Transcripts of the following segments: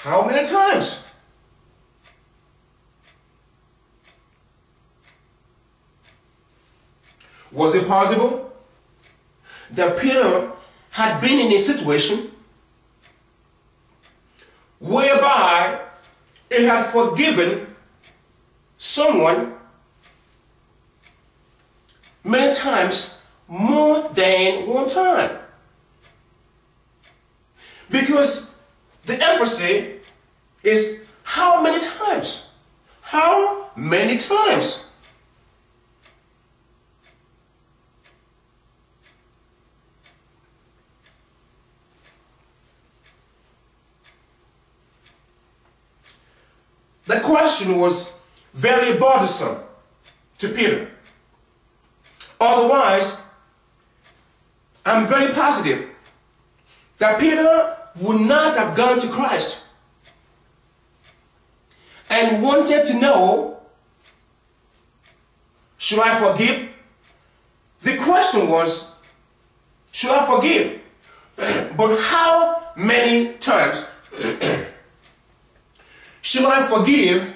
How many times? Was it possible that Peter had been in a situation whereby he had forgiven someone many times, more than one time? Because the emphasis is how many times? How many times? The question was very bothersome to Peter. Otherwise, I'm very positive that Peter would not have gone to Christ and wanted to know, should I forgive? The question was, should I forgive? But how many times should I forgive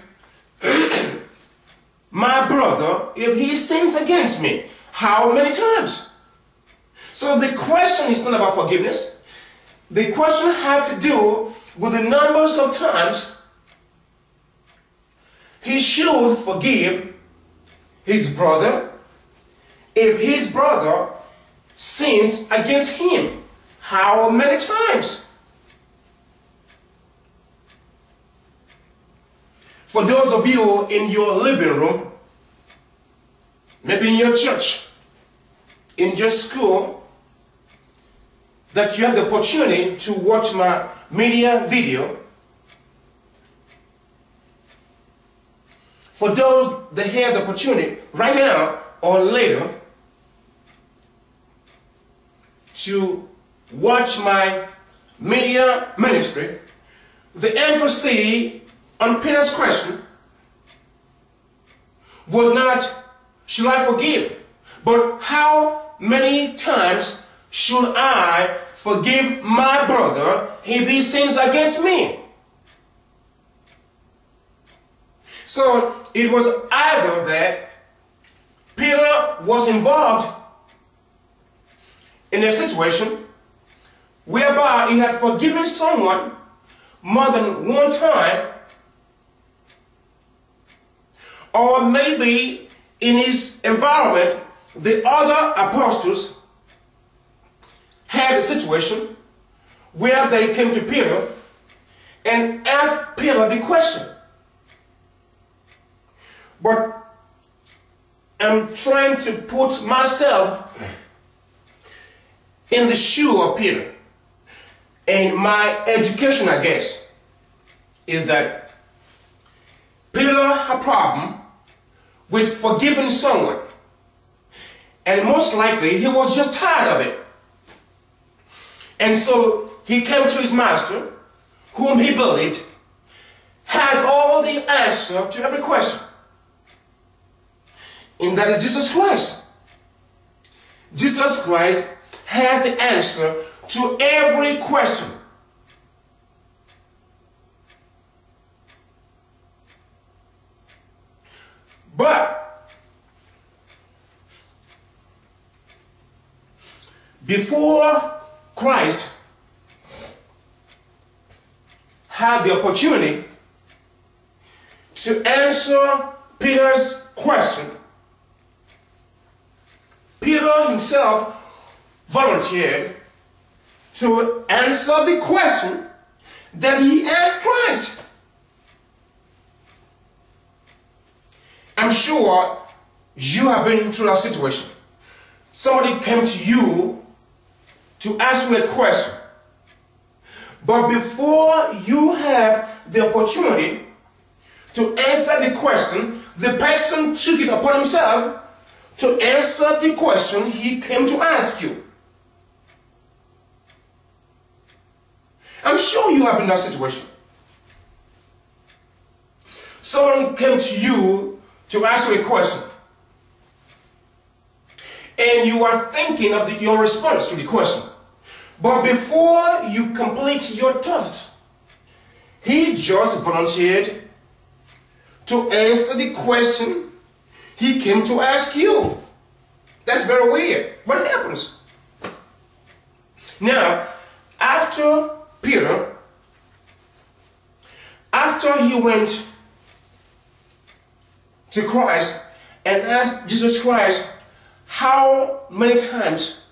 my brother if he sins against me? How many times? So the question is not about forgiveness. The question had to do with the numbers of times he should forgive his brother if his brother sins against him. How many times? For those of you in your living room, maybe in your church, in your school, that you have the opportunity to watch my media video, for those that have the opportunity right now or later to watch my media ministry, the emphasis on Peter's question was not, should I forgive? But how many times should I forgive my brother if he sins against me? So it was either that Peter was involved in a situation whereby he had forgiven someone more than one time, or maybe in his environment, the other apostles had a situation where they came to Peter and asked Peter the question. But I'm trying to put myself in the shoe of Peter. And my education, I guess, is that Peter had a problem with forgiving someone. And most likely, he was just tired of it. And so he came to his master, whom he believed had all the answer to every question. And that is Jesus Christ. Jesus Christ has the answer to every question. But before Christ had the opportunity to answer Peter's question, Peter himself volunteered to answer the question that he asked Christ. I'm sure you have been through that situation. Somebody came to you to ask you a question, but before you have the opportunity to answer the question, the person took it upon himself to answer the question he came to ask you. I'm sure you have been in that situation. Someone came to you to ask you a question, and you are thinking of your response to the question. But before you complete your thought, he just volunteered to answer the question he came to ask you. That's very weird. What happens? Now, after Peter, after he went to Christ and asked Jesus Christ, how many times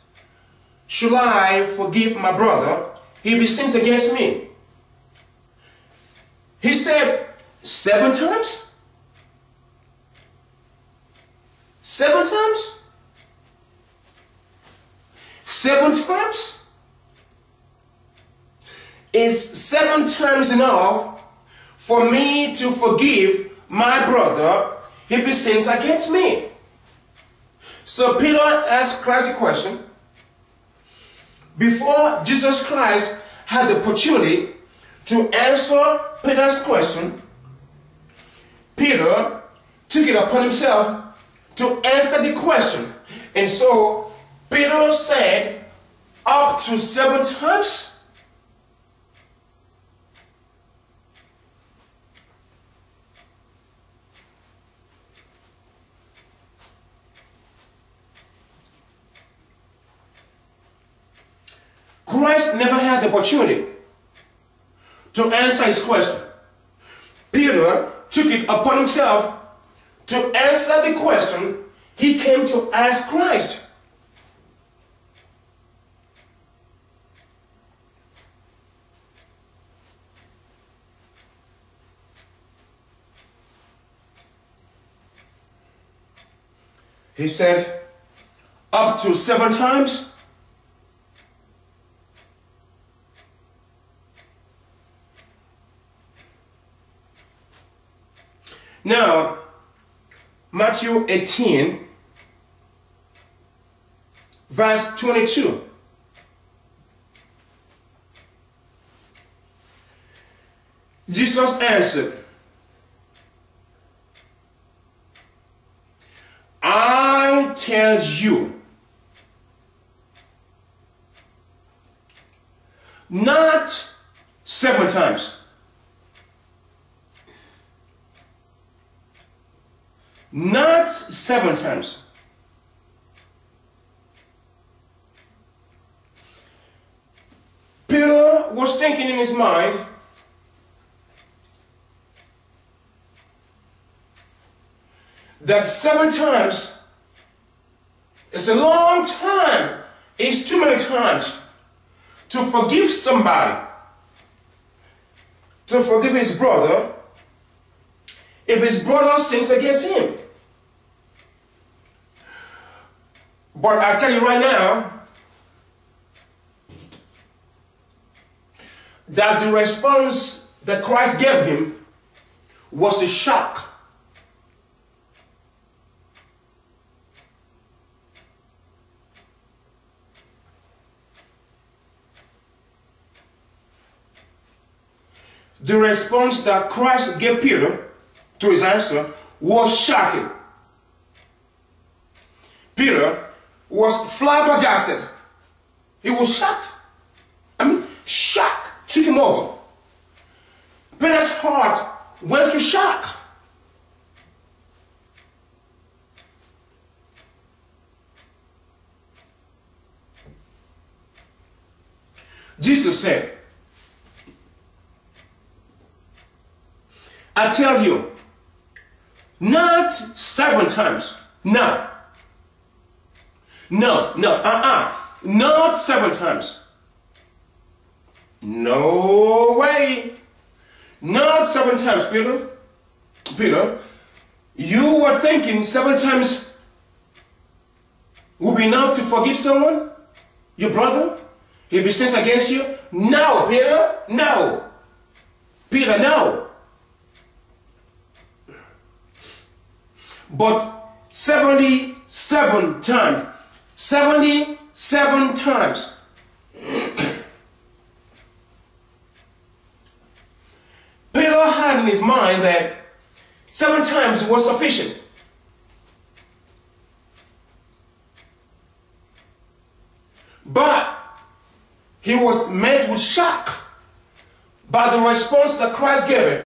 should I forgive my brother if he sins against me? He said, 7 times? 7 times? 7 times? Is 7 times enough for me to forgive my brother if he sins against me? So Peter asked Christ the question. Before Jesus Christ had the opportunity to answer Peter's question, Peter took it upon himself to answer the question. And so Peter said, up to 7 times? Christ never had the opportunity to answer his question. Peter took it upon himself to answer the question he came to ask Christ. He said, up to 7 times? Now, Matthew 18, verse 22. Jesus answered, I tell you, not 7 times. Not 7 times. Peter was thinking in his mind, that 7 times is a long time. It's too many times to forgive somebody, to forgive his brother, if his brother sins against him. But I tell you right now that the response that Christ gave him was a shock. The response that Christ gave Peter to his answer was shocking. Peter was flabbergasted. He was shocked. Shock took him over. Peter's heart went to shock. Jesus said, I tell you, not 7 times. No. Not 7 times. No way. Not 7 times, Peter. Peter, you were thinking 7 times would be enough to forgive someone? Your brother? If he sins against you? No, Peter. No. Peter, no. But 77 times. 77 times. Peter had in his mind that 7 times was sufficient. But he was met with shock by the response that Christ gave it